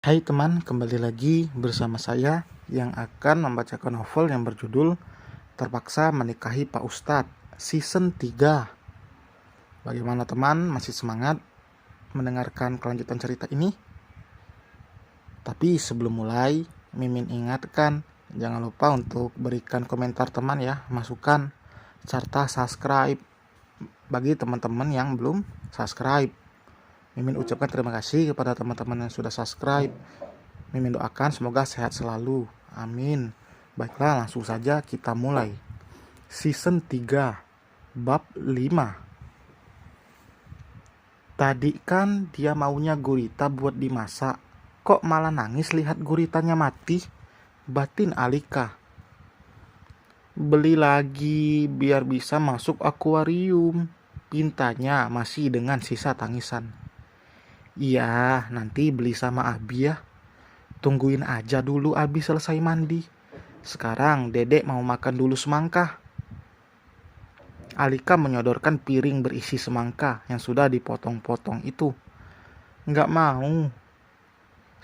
Hai teman, kembali lagi bersama saya yang akan membacakan novel yang berjudul Terpaksa Menikahi Pak Ustadz, Season 3. Bagaimana teman, masih semangat mendengarkan kelanjutan cerita ini? Tapi sebelum mulai, Mimin ingatkan, jangan lupa untuk berikan komentar teman ya, masukan, serta subscribe bagi teman-teman yang belum subscribe. Mimin ucapkan terima kasih kepada teman-teman yang sudah subscribe. Mimin doakan semoga sehat selalu. Amin. Baiklah, langsung saja kita mulai. Season 3, Bab 5. Tadi kan dia maunya gurita buat dimasak. Kok malah nangis lihat guritanya mati? Batin Alika. Beli lagi biar bisa masuk akuarium. Pintanya masih dengan sisa tangisan. Iya, nanti beli sama Abi ya. Tungguin aja dulu Abi selesai mandi. Sekarang Dedek mau makan dulu semangka. Alika menyodorkan piring berisi semangka yang sudah dipotong-potong itu. Nggak mau.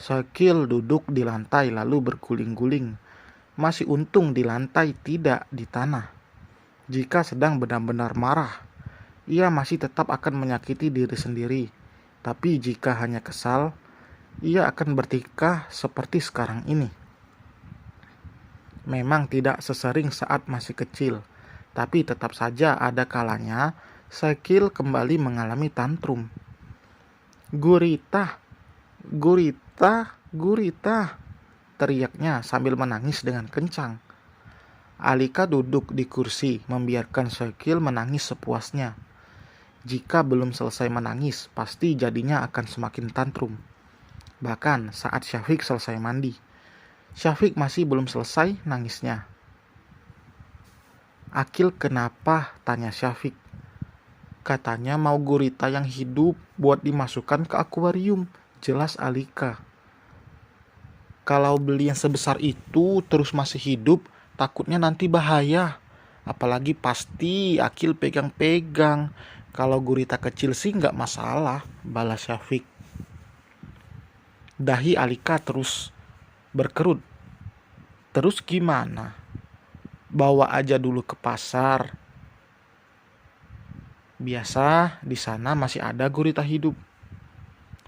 Sakil duduk di lantai lalu berguling-guling. Masih untung di lantai tidak di tanah. Jika sedang benar-benar marah, ia masih tetap akan menyakiti diri sendiri. Tapi jika hanya kesal, ia akan bertingkah seperti sekarang ini. Memang tidak sesering saat masih kecil, tapi tetap saja ada kalanya Sakil kembali mengalami tantrum. Gurita, gurita, gurita, teriaknya sambil menangis dengan kencang. Alika duduk di kursi membiarkan Sakil menangis sepuasnya. Jika belum selesai menangis, pasti jadinya akan semakin tantrum. Bahkan saat Syafiq selesai mandi, Syafiq masih belum selesai nangisnya. Akil kenapa? Tanya Syafiq. Katanya mau gurita yang hidup buat dimasukkan ke akuarium. Jelas Alika. Kalau beli yang sebesar itu terus masih hidup, takutnya nanti bahaya. Apalagi pasti Akil pegang-pegang. Kalau gurita kecil sih nggak masalah, balas Syafiq. Dahi Alika terus berkerut. Terus gimana? Bawa aja dulu ke pasar. Biasa di sana masih ada gurita hidup.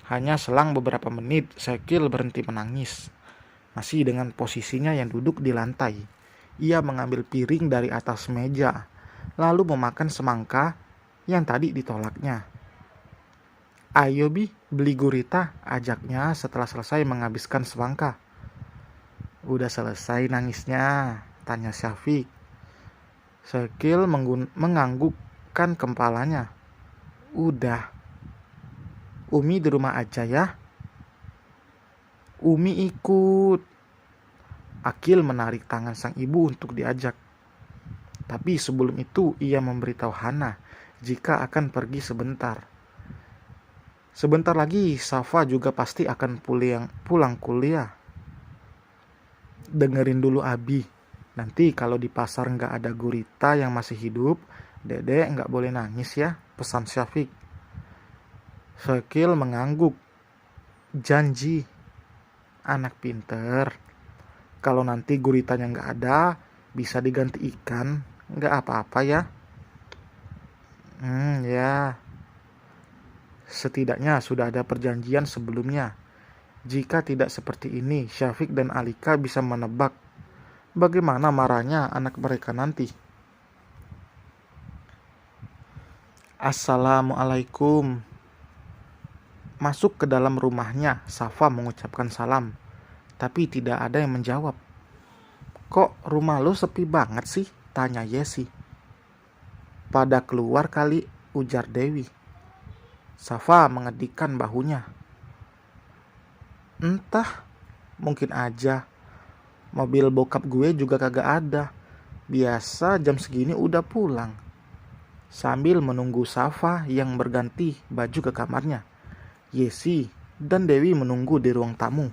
Hanya selang beberapa menit, Sakil berhenti menangis. Masih dengan posisinya yang duduk di lantai. Ia mengambil piring dari atas meja, lalu memakan semangka yang tadi ditolaknya. Ayo Bi, beli gurita, ajaknya setelah selesai menghabiskan semangka. Udah selesai nangisnya, tanya Syafiq. Sakil menganggukkan kepalanya. Udah. Umi di rumah aja ya. Umi ikut. Akil menarik tangan sang ibu untuk diajak. Tapi sebelum itu ia memberitahu Hana jika akan pergi sebentar. Sebentar lagi Safa juga pasti akan pulang kuliah. Dengerin dulu Abi. Nanti kalau di pasar nggak ada gurita yang masih hidup, Dedek nggak boleh nangis ya, pesan Syafiq. Sakil mengangguk. Janji. Anak pinter. Kalau nanti guritanya nggak ada, bisa diganti ikan. Nggak apa-apa ya. Ya. Setidaknya sudah ada perjanjian sebelumnya. Jika tidak seperti ini, Syafiq dan Alika bisa menebak bagaimana marahnya anak mereka nanti. Assalamualaikum. Masuk ke dalam rumahnya, Safa mengucapkan salam. Tapi tidak ada yang menjawab. Kok rumah lo sepi banget sih? Tanya Yesi. Pada keluar kali, ujar Dewi. Safa mengedikkan bahunya. Entah, mungkin aja. Mobil bokap gue juga kagak ada. Biasa jam segini udah pulang. Sambil menunggu Safa yang berganti baju ke kamarnya, Yesi dan Dewi menunggu di ruang tamu.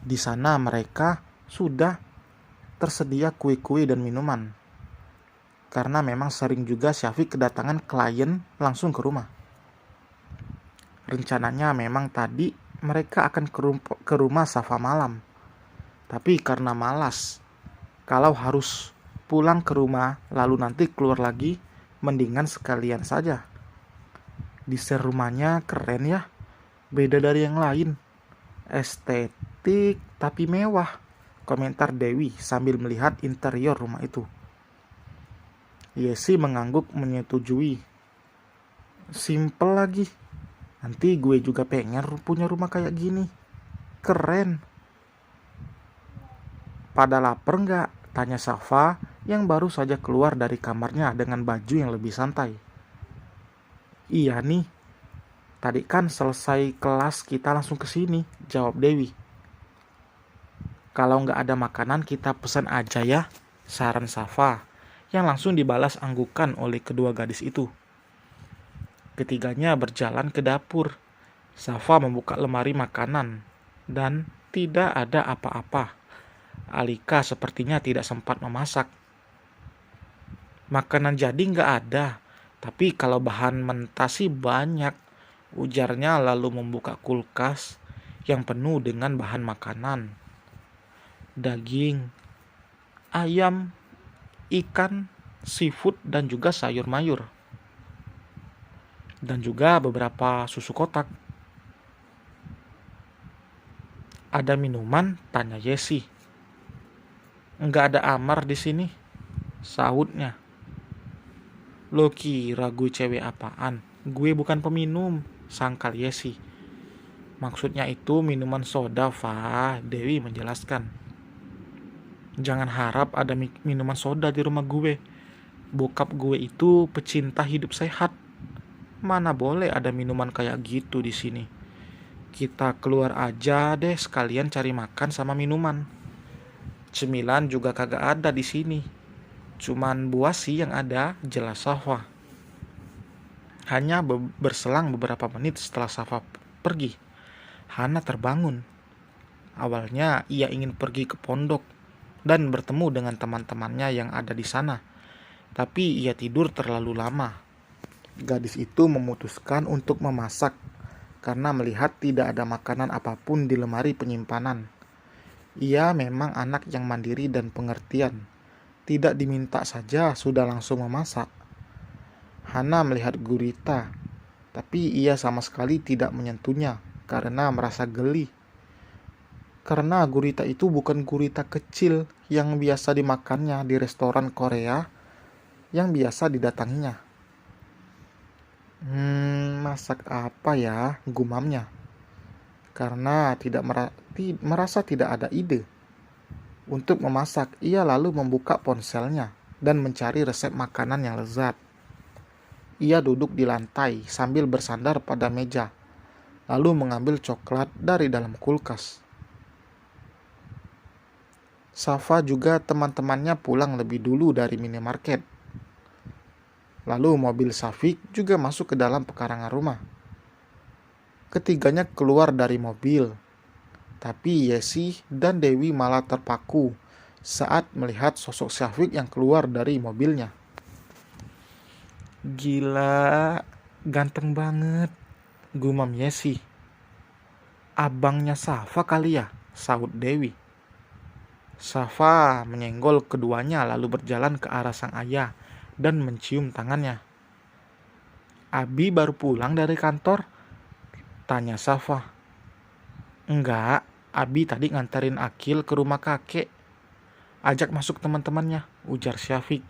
Di sana mereka sudah tersedia kue-kue dan minuman. Karena memang sering juga Syafiq kedatangan klien langsung ke rumah. Rencananya memang tadi mereka akan ke rumah Safa malam. Tapi karena malas, kalau harus pulang ke rumah lalu nanti keluar lagi, mendingan sekalian saja. Desain rumahnya keren ya, beda dari yang lain. Estetik tapi mewah, komentar Dewi sambil melihat interior rumah itu. Yesi mengangguk menyetujui. Simple lagi. Nanti gue juga pengen punya rumah kayak gini. Keren. Pada lapar nggak? Tanya Safa yang baru saja keluar dari kamarnya dengan baju yang lebih santai. Iya nih, tadi kan selesai kelas kita langsung ke sini, jawab Dewi. Kalau nggak ada makanan kita pesan aja ya, saran Safa, yang langsung dibalas anggukan oleh kedua gadis itu. Ketiganya berjalan ke dapur. Safa membuka lemari makanan, dan tidak ada apa-apa. Alika sepertinya tidak sempat memasak. Makanan jadi nggak ada, tapi kalau bahan mentah sih banyak, ujarnya lalu membuka kulkas yang penuh dengan bahan makanan. Daging, ayam, ikan, seafood, dan juga sayur mayur. Dan juga beberapa susu kotak. Ada minuman? Tanya Yesi. Enggak ada Amar di sini, sahutnya. Lo kira gue cewek apaan? Gue bukan peminum, sangkal Yesi. Maksudnya itu minuman soda, Fah, Dewi menjelaskan. Jangan harap ada minuman soda di rumah gue. Bokap gue itu pecinta hidup sehat. Mana boleh ada minuman kayak gitu di sini. Kita keluar aja deh sekalian cari makan sama minuman. Cemilan juga kagak ada di sini. Cuman buah sih yang ada, jelas Safa. Hanya berselang beberapa menit setelah Safa pergi, Hana terbangun. Awalnya ia ingin pergi ke pondok dan bertemu dengan teman-temannya yang ada di sana. Tapi ia tidur terlalu lama. Gadis itu memutuskan untuk memasak karena melihat tidak ada makanan apapun di lemari penyimpanan. Ia memang anak yang mandiri dan pengertian. Tidak diminta saja sudah langsung memasak. Hana melihat gurita, tapi ia sama sekali tidak menyentuhnya karena merasa geli. Karena gurita itu bukan gurita kecil yang biasa dimakannya di restoran Korea yang biasa didatanginya. Masak apa ya? Gumamnya. Karena merasa tidak ada ide untuk memasak, ia lalu membuka ponselnya dan mencari resep makanan yang lezat. Ia duduk di lantai sambil bersandar pada meja, lalu mengambil coklat dari dalam kulkas. Safa juga teman-temannya pulang lebih dulu dari minimarket. Lalu mobil Safik juga masuk ke dalam pekarangan rumah. Ketiganya keluar dari mobil, tapi Yesi dan Dewi malah terpaku saat melihat sosok Syafiq yang keluar dari mobilnya. Gila, ganteng banget, gumam Yesi. Abangnya Safa kali ya, sahut Dewi. Safa menyenggol keduanya lalu berjalan ke arah sang ayah dan mencium tangannya. Abi baru pulang dari kantor? Tanya Safa. Enggak, Abi tadi nganterin Akil ke rumah kakek. Ajak masuk teman-temannya, ujar Syafiq.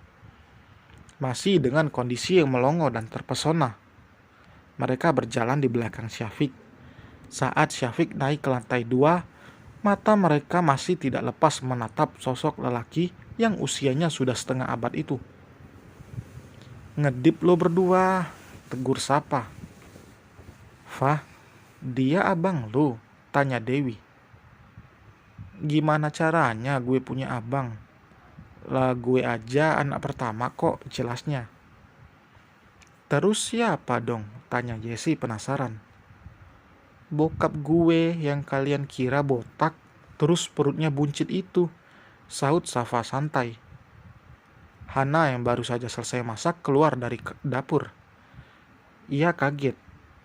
Masih dengan kondisi yang melongo dan terpesona. Mereka berjalan di belakang Syafiq. Saat Syafiq naik ke lantai 2, mata mereka masih tidak lepas menatap sosok lelaki yang usianya sudah setengah abad itu. Ngedip lo berdua, tegur Safa. Fah, dia abang lo, tanya Dewi. Gimana caranya gue punya abang? Lah gue aja anak pertama kok, jelasnya. Terus siapa dong? Tanya Yesi penasaran. Bokap gue yang kalian kira botak, terus perutnya buncit itu, sahut Safa santai. Hana yang baru saja selesai masak keluar dari dapur. Ia kaget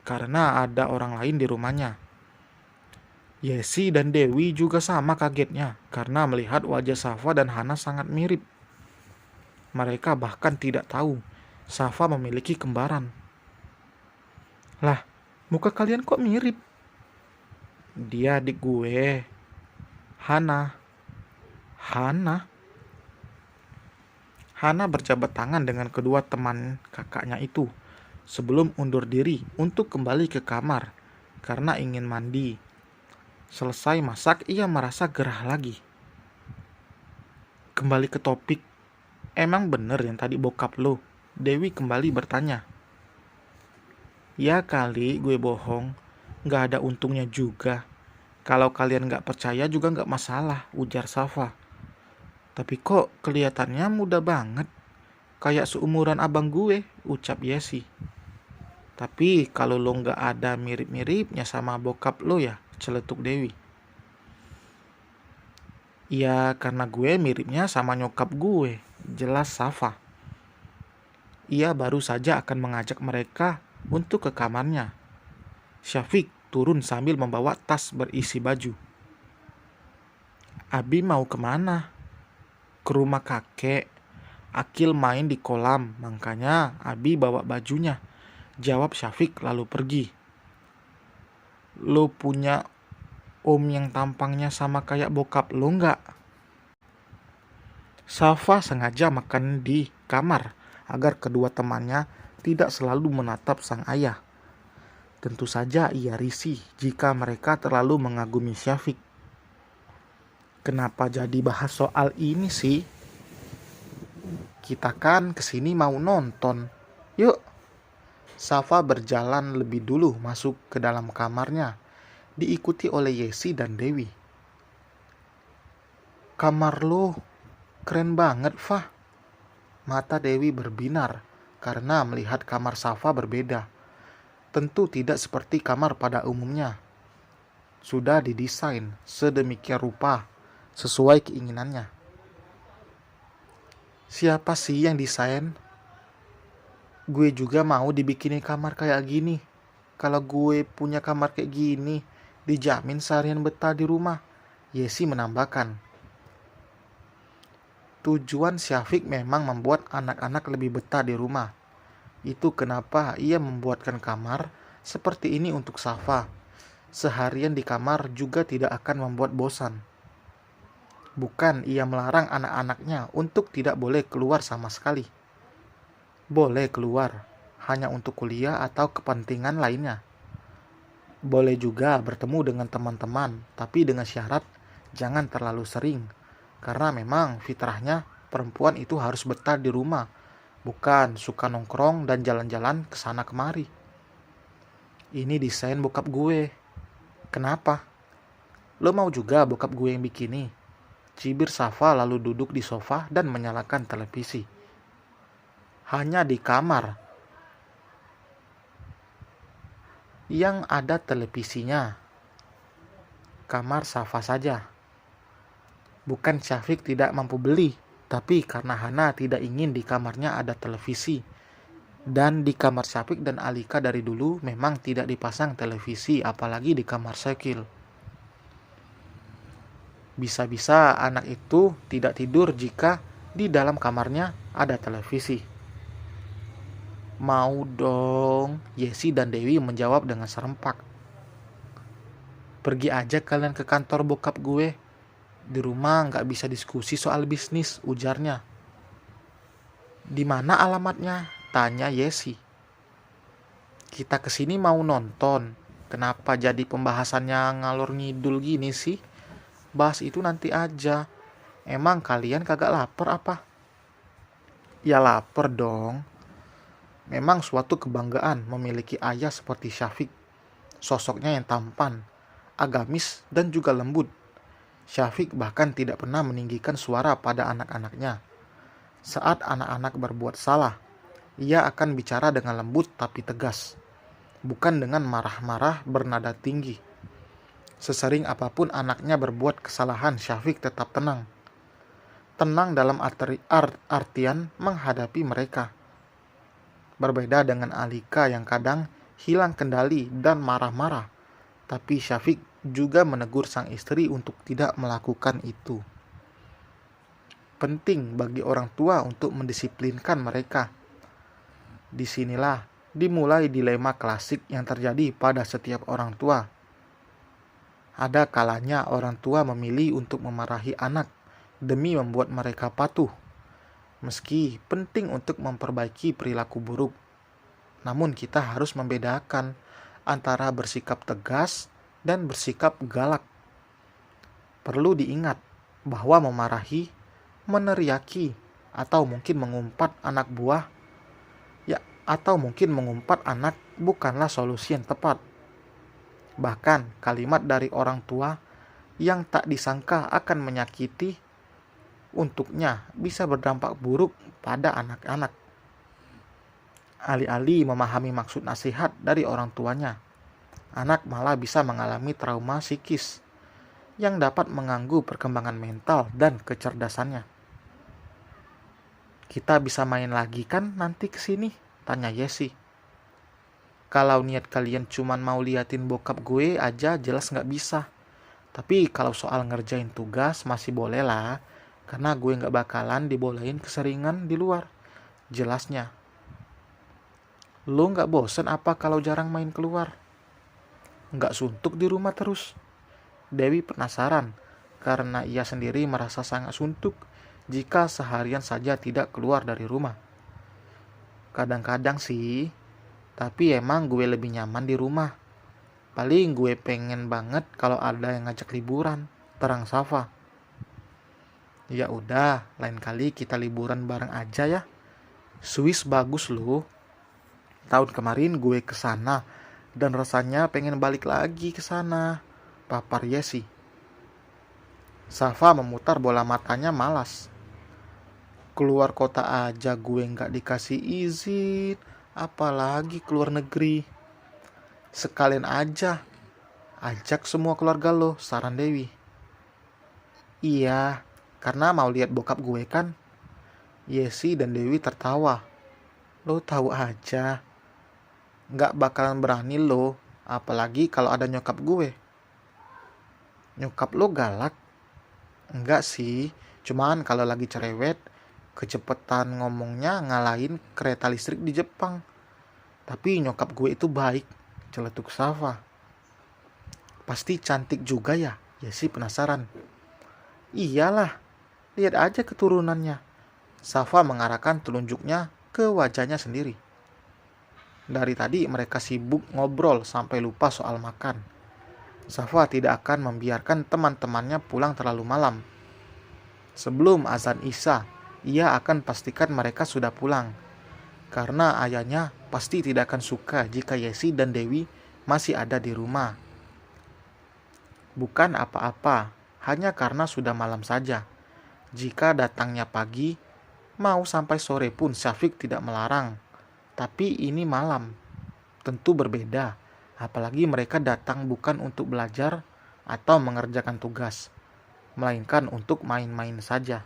karena ada orang lain di rumahnya. Yesi dan Dewi juga sama kagetnya karena melihat wajah Safa dan Hana sangat mirip. Mereka bahkan tidak tahu Safa memiliki kembaran. Lah, muka kalian kok mirip? Dia adik gue. Hana. Hana? Hana berjabat tangan dengan kedua teman kakaknya itu sebelum undur diri untuk kembali ke kamar karena ingin mandi. Selesai masak, ia merasa gerah lagi. Kembali ke topik, emang bener yang tadi bokap lo? Dewi kembali bertanya. Ya kali gue bohong, gak ada untungnya juga. Kalau kalian gak percaya juga gak masalah, ujar Safa. Tapi kok kelihatannya muda banget, kayak seumuran abang gue, ucap Yesi. Tapi kalau lo gak ada mirip-miripnya sama bokap lo ya, celetuk Dewi. Ya karena gue miripnya sama nyokap gue, jelas Safa. Ia baru saja akan mengajak mereka untuk ke kamarnya. Syafiq turun sambil membawa tas berisi baju. Abi mau kemana? Ke rumah kakek. Akil main di kolam, makanya Abi bawa bajunya, jawab Syafiq lalu pergi. Lo punya om yang tampangnya sama kayak bokap lo nggak? Safa sengaja makan di kamar agar kedua temannya tidak selalu menatap sang ayah. Tentu saja ia risih jika mereka terlalu mengagumi Syafiq. Kenapa jadi bahas soal ini sih? Kita kan kesini mau nonton. Yuk. Safa berjalan lebih dulu masuk ke dalam kamarnya, diikuti oleh Yesi dan Dewi. Kamar lo keren banget, Fah. Mata Dewi berbinar karena melihat kamar Safa berbeda. Tentu tidak seperti kamar pada umumnya. Sudah didesain sedemikian rupa sesuai keinginannya. Siapa sih yang desain? Gue juga mau dibikinin kamar kayak gini. Kalau gue punya kamar kayak gini, dijamin seharian betah di rumah. Yesi menambahkan. Tujuan Syafiq memang membuat anak-anak lebih betah di rumah. Itu kenapa ia membuatkan kamar seperti ini untuk Safa. Seharian di kamar juga tidak akan membuat bosan. Bukan ia melarang anak-anaknya untuk tidak boleh keluar sama sekali. Boleh keluar, hanya untuk kuliah atau kepentingan lainnya. Boleh juga bertemu dengan teman-teman, tapi dengan syarat jangan terlalu sering. Karena memang fitrahnya perempuan itu harus betah di rumah, bukan suka nongkrong dan jalan-jalan kesana kemari. Ini desain bokap gue. Kenapa? Lo mau juga bokap gue yang bikini? Cibir Safa lalu duduk di sofa dan menyalakan televisi. Hanya di kamar yang ada televisinya. Kamar Safa saja. Bukan Syafiq tidak mampu beli, tapi karena Hana tidak ingin di kamarnya ada televisi. Dan di kamar Syafiq dan Alika dari dulu memang tidak dipasang televisi, apalagi di kamar Sekil. Bisa-bisa anak itu tidak tidur jika di dalam kamarnya ada televisi. Mau dong, Yesi dan Dewi menjawab dengan serempak. Pergi aja kalian ke kantor bokap gue. Di rumah nggak bisa diskusi soal bisnis, ujarnya. Di mana alamatnya? Tanya Yesi. Kita kesini mau nonton. Kenapa jadi pembahasannya ngalor ngidul gini sih? Bahas itu nanti aja. Emang kalian kagak lapar apa? Ya lapar dong. Memang suatu kebanggaan memiliki ayah seperti Syafiq. Sosoknya yang tampan, agamis dan juga lembut. Syafiq bahkan tidak pernah meninggikan suara pada anak-anaknya. Saat anak-anak berbuat salah, ia akan bicara dengan lembut tapi tegas. Bukan dengan marah-marah bernada tinggi. Sesering apapun anaknya berbuat kesalahan, Syafiq tetap tenang. Tenang dalam artian menghadapi mereka. Berbeda dengan Alika yang kadang hilang kendali dan marah-marah. Tapi Syafiq juga menegur sang istri untuk tidak melakukan itu. Penting bagi orang tua untuk mendisiplinkan mereka. Disinilah dimulai dilema klasik yang terjadi pada setiap orang tua. Ada kalanya orang tua memilih untuk memarahi anak demi membuat mereka patuh, meski penting untuk memperbaiki perilaku buruk. Namun kita harus membedakan antara bersikap tegas dan bersikap galak. Perlu diingat bahwa memarahi, meneriaki, atau mungkin mengumpat anak buah, atau mungkin mengumpat anak bukanlah solusi yang tepat. Bahkan kalimat dari orang tua yang tak disangka akan menyakiti untuknya bisa berdampak buruk pada anak-anak. Alih-alih memahami maksud nasihat dari orang tuanya, anak malah bisa mengalami trauma psikis yang dapat mengganggu perkembangan mental dan kecerdasannya. Kita bisa main lagi kan nanti kesini? Tanya Yesi. Kalau niat kalian cuman mau liatin bokap gue aja jelas gak bisa. Tapi kalau soal ngerjain tugas masih boleh lah. Karena gue gak bakalan dibolehin keseringan di luar. Jelasnya. Lo gak bosen apa kalau jarang main keluar? Gak suntuk di rumah terus? Dewi penasaran karena ia sendiri merasa sangat suntuk jika seharian saja tidak keluar dari rumah. Kadang-kadang sih, tapi emang gue lebih nyaman di rumah. Paling gue pengen banget kalau ada yang ngajak liburan, terang Safa. Ya udah, lain kali kita liburan bareng aja ya. Swiss bagus loh. Tahun kemarin gue kesana dan rasanya pengen balik lagi ke sana, papar Yesi. Safa memutar bola matanya malas. Keluar kota aja gue gak dikasih izin, apalagi keluar negeri. Sekalian aja, ajak semua keluarga lo, saran Dewi. Iya, karena mau lihat bokap gue kan. Yesi dan Dewi tertawa. Lo tahu aja, gak bakalan berani lo, apalagi kalau ada nyokap gue. Nyokap lo galak? Enggak sih, cuman kalau lagi cerewet, kecepatan ngomongnya ngalahin kereta listrik di Jepang. Tapi nyokap gue itu baik, celetuk Safa. Pasti cantik juga ya? Yesi penasaran. Iyalah, lihat aja keturunannya. Safa mengarahkan telunjuknya ke wajahnya sendiri. Dari tadi mereka sibuk ngobrol sampai lupa soal makan. Safa tidak akan membiarkan teman-temannya pulang terlalu malam. Sebelum azan Isya, ia akan pastikan mereka sudah pulang. Karena ayahnya pasti tidak akan suka jika Yesi dan Dewi masih ada di rumah. Bukan apa-apa, hanya karena sudah malam saja. Jika datangnya pagi, mau sampai sore pun Syafiq tidak melarang. Tapi ini malam, tentu berbeda. Apalagi mereka datang bukan untuk belajar atau mengerjakan tugas, melainkan untuk main-main saja.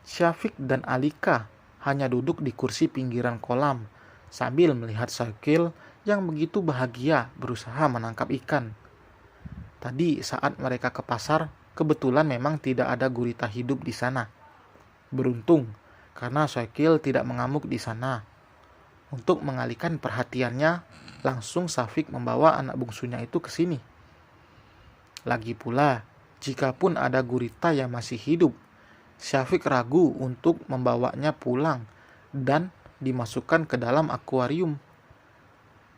Syafiq dan Alika hanya duduk di kursi pinggiran kolam sambil melihat Syakil yang begitu bahagia berusaha menangkap ikan. Tadi saat mereka ke pasar, kebetulan memang tidak ada gurita hidup di sana. Beruntung, karena Syakil tidak mengamuk di sana. Untuk mengalihkan perhatiannya, langsung Syafiq membawa anak bungsunya itu ke sini. Lagi pula, jikapun ada gurita yang masih hidup, Syafiq ragu untuk membawanya pulang dan dimasukkan ke dalam akuarium.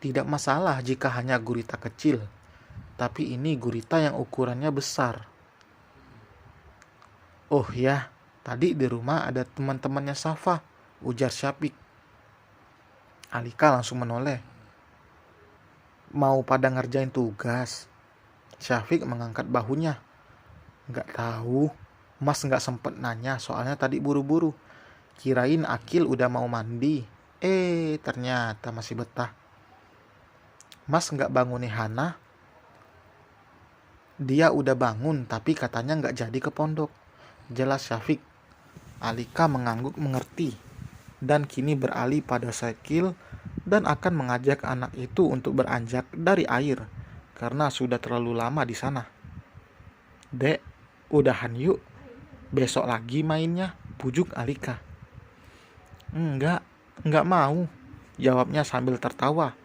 Tidak masalah jika hanya gurita kecil, tapi ini gurita yang ukurannya besar. Oh ya, tadi di rumah ada teman-temannya Safa, ujar Syafiq. Alika langsung menoleh. Mau pada ngerjain tugas? Syafiq mengangkat bahunya. Gak tahu. Mas gak sempet nanya, soalnya tadi buru-buru. Kirain Akil udah mau mandi. Ternyata masih betah. Mas gak bangunin Hana? Dia udah bangun, tapi katanya gak jadi ke pondok, jelas Syafiq. Alika mengangguk mengerti, dan kini beralih pada Syakil dan akan mengajak anak itu untuk beranjak dari air karena sudah terlalu lama di sana. Dek, udahan yuk, besok lagi mainnya, pujuk Alika. Enggak mau, jawabnya sambil tertawa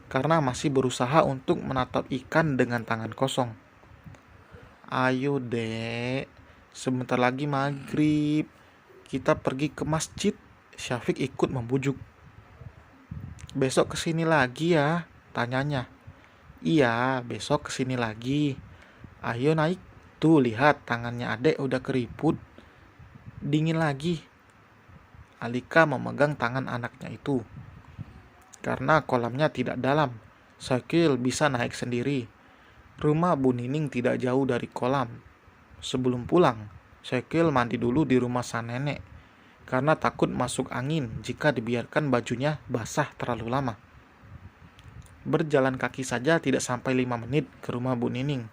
karena masih berusaha untuk menatap ikan dengan tangan kosong. Ayo dek, sebentar lagi maghrib, kita pergi ke masjid. Syafiq ikut membujuk. Besok kesini lagi ya, tanyanya. Iya, besok kesini lagi. Ayo naik, tuh lihat tangannya adek udah keriput. Dingin lagi. Alika memegang tangan anaknya itu. Karena kolamnya tidak dalam, Syakil bisa naik sendiri. Rumah Bu Nining tidak jauh dari kolam. Sebelum pulang, Syakil mandi dulu di rumah sang nenek karena takut masuk angin jika dibiarkan bajunya basah terlalu lama. Berjalan kaki saja tidak sampai 5 menit ke rumah Bu Nining.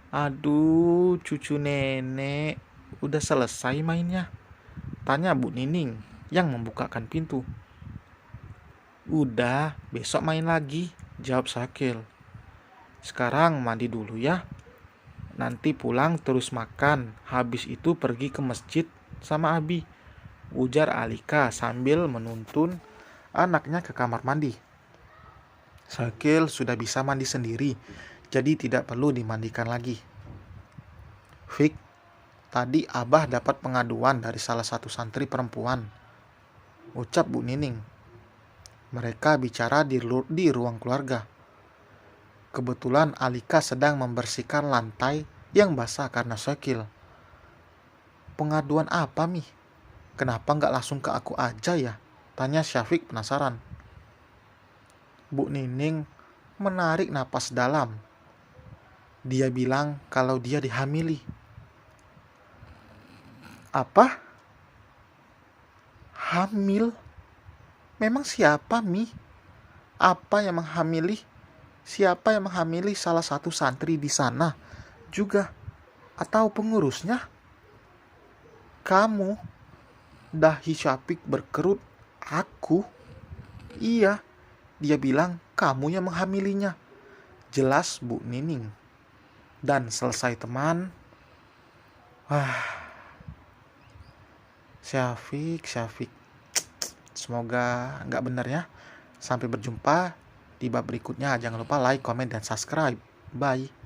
Aduh, cucu nenek, udah selesai mainnya? Tanya Bu Nining yang membukakan pintu. Udah, besok main lagi, jawab Syakil. Sekarang mandi dulu ya. Nanti pulang terus makan, habis itu pergi ke masjid sama Abi, ujar Alika sambil menuntun anaknya ke kamar mandi. Syakil sudah bisa mandi sendiri, jadi tidak perlu dimandikan lagi. Fik, tadi Abah dapat pengaduan dari salah satu santri perempuan, ucap Bu Nining. Mereka bicara di ruang keluarga. Kebetulan Alika sedang membersihkan lantai yang basah karena Syakil. Pengaduan apa, Mi? Kenapa nggak langsung ke aku aja ya? Tanya Syafiq penasaran. Bu Nining menarik napas dalam. Dia bilang kalau dia dihamili. Apa? Hamil? Memang siapa, Mi? Apa yang menghamili? Siapa yang menghamili salah satu santri di sana juga? Atau pengurusnya? Kamu? Dahi Syafiq berkerut. Aku? Iya, dia bilang kamu yang menghamilinya. Jelas Bu Nining. Dan selesai teman. Syafiq. Semoga nggak benar ya. Sampai berjumpa di bab berikutnya. Jangan lupa like, comment, dan subscribe. Bye.